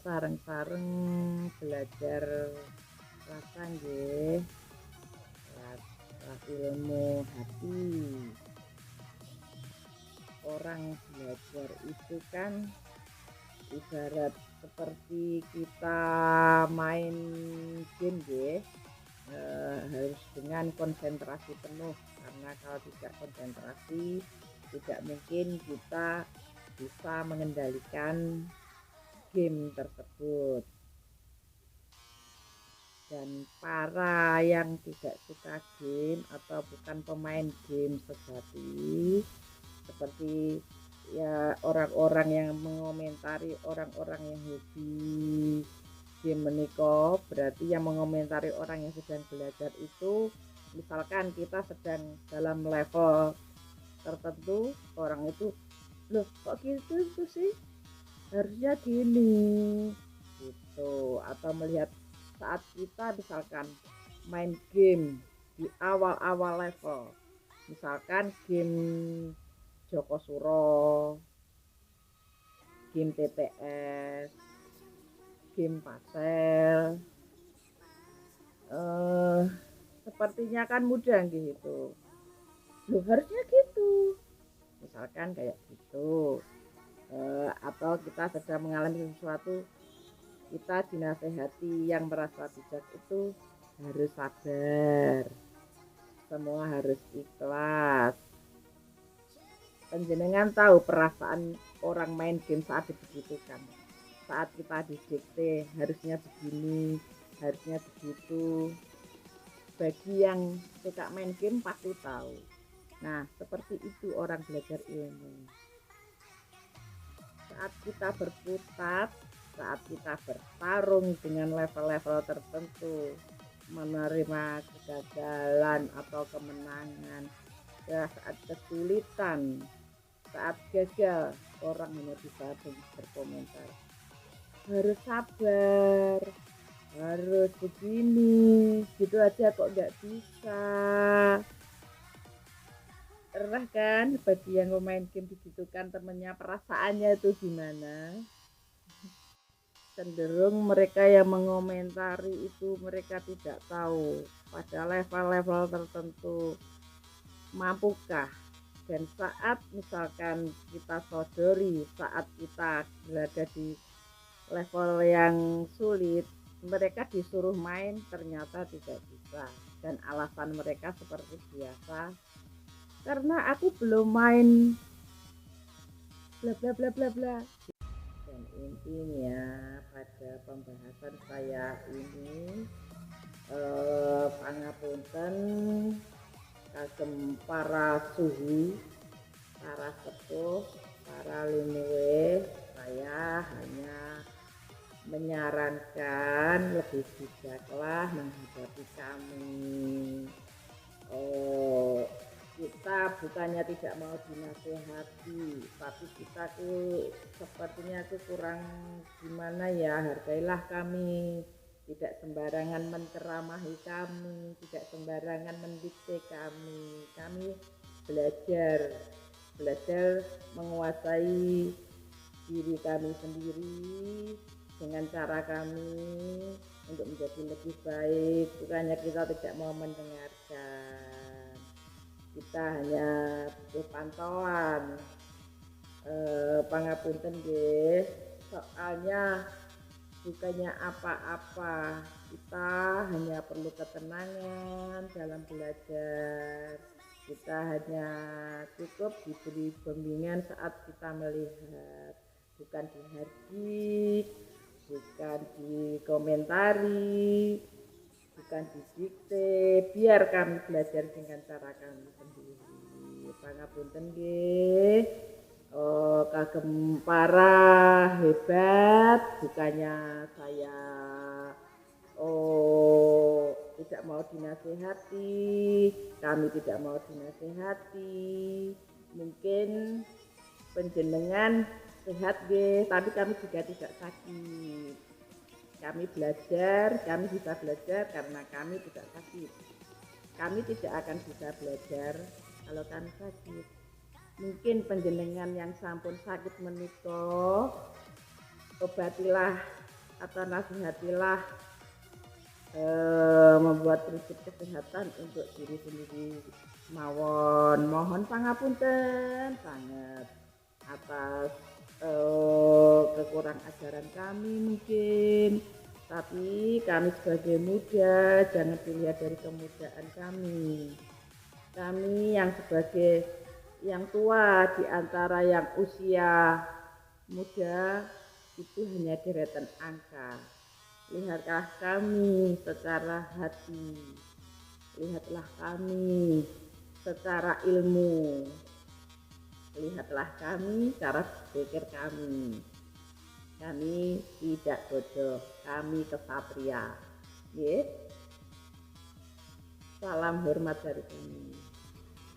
sareng-sareng belajar rasa nggih, rasa ilmu hati. Orang belajar itu kan ibarat seperti kita main game nggih, harus dengan konsentrasi penuh, karena kalau tidak konsentrasi tidak mungkin kita bisa mengendalikan game tersebut. Dan para yang tidak suka game atau bukan pemain game sejati, seperti ya orang-orang yang mengomentari orang-orang yang hobi game menika, berarti yang mengomentari orang yang sedang belajar itu, misalkan kita sedang dalam level tertentu, orang itu, loh kok gitu tuh sih, harusnya gini gitu. Atau melihat saat kita misalkan main game di awal-awal level, misalkan game Joko Suro, game TTS, game pasel, sepertinya kan mudah gitu. Loh harusnya gitu, misalkan kayak gitu. Atau kita sedang mengalami sesuatu, kita dinasehati yang merasa bijak itu harus sabar, semua harus ikhlas. Penjenengan tahu perasaan orang main game saat dibegitukan, saat kita didikte harusnya begini, harusnya begitu. Bagi yang suka main game pasti tahu. Nah seperti itu orang belajar ilmu. Saat kita berkutat, saat kita bertarung dengan level-level tertentu, menerima kegagalan atau kemenangan, ya saat kesulitan, saat gagal, orang hanya bisa berkomentar, harus sabar, harus begini, gitu aja kok nggak bisa. Pernah kan bagi yang main game begitu kan temennya, perasaannya itu gimana? Cenderung mereka yang mengomentari itu mereka tidak tahu pada level-level tertentu mampukah. Dan saat misalkan kita sodori, saat kita berada di level yang sulit, mereka disuruh main ternyata tidak bisa, dan alasan mereka seperti biasa, karena aku belum main bla bla bla bla bla. Dan intinya pada pembahasan saya ini, pangapunten kagem para suhu, para sepuh, para linuwe, saya hanya menyarankan lebih bijaklah menghadapi kami. Kita bukannya tidak mau dinasehati, tapi kita tuh sepertinya tuh kurang gimana ya, hargailah kami, tidak sembarangan menceramahi kami, tidak sembarangan mendikte kami belajar menguasai diri kami sendiri dengan cara kami untuk menjadi lebih baik. Bukannya kita tidak mau mendengarkan, kita hanya butuh pantauan. Pangapunten nggih, soalnya bukannya apa-apa, kita hanya perlu ketenangan dalam belajar. Kita hanya cukup diberi bimbingan saat kita melihat, bukan dihardik, bukan dikomentari, bukan didikte. Biar kami belajar dengan cara kami sendiri. Pangapunten nggih. Kagem para hebat, bukannya saya tidak mau dinasehati, kami tidak mau dinasehati. Mungkin penjenengan sehat nggih, tapi kami juga tidak sakit. Kami belajar, kami bisa belajar karena kami tidak sakit. Kami tidak akan bisa belajar kalau kami sakit. Mungkin penjenengan yang sampun sakit menika, obatilah atau nasihatilah membuat prinsip kesehatan untuk diri sendiri mawon. Mohon pangapunten sangat atas kekurang ajaran kami mungkin, tapi kami sebagai muda jangan dilihat dari kemudaan kami yang sebagai yang tua di antara yang usia muda itu hanya deretan angka. Lihatlah kami secara hati, lihatlah kami secara ilmu, lihatlah kami cara berpikir kami. Kami tidak bodoh, kami kesatria. Salam hormat dari kami.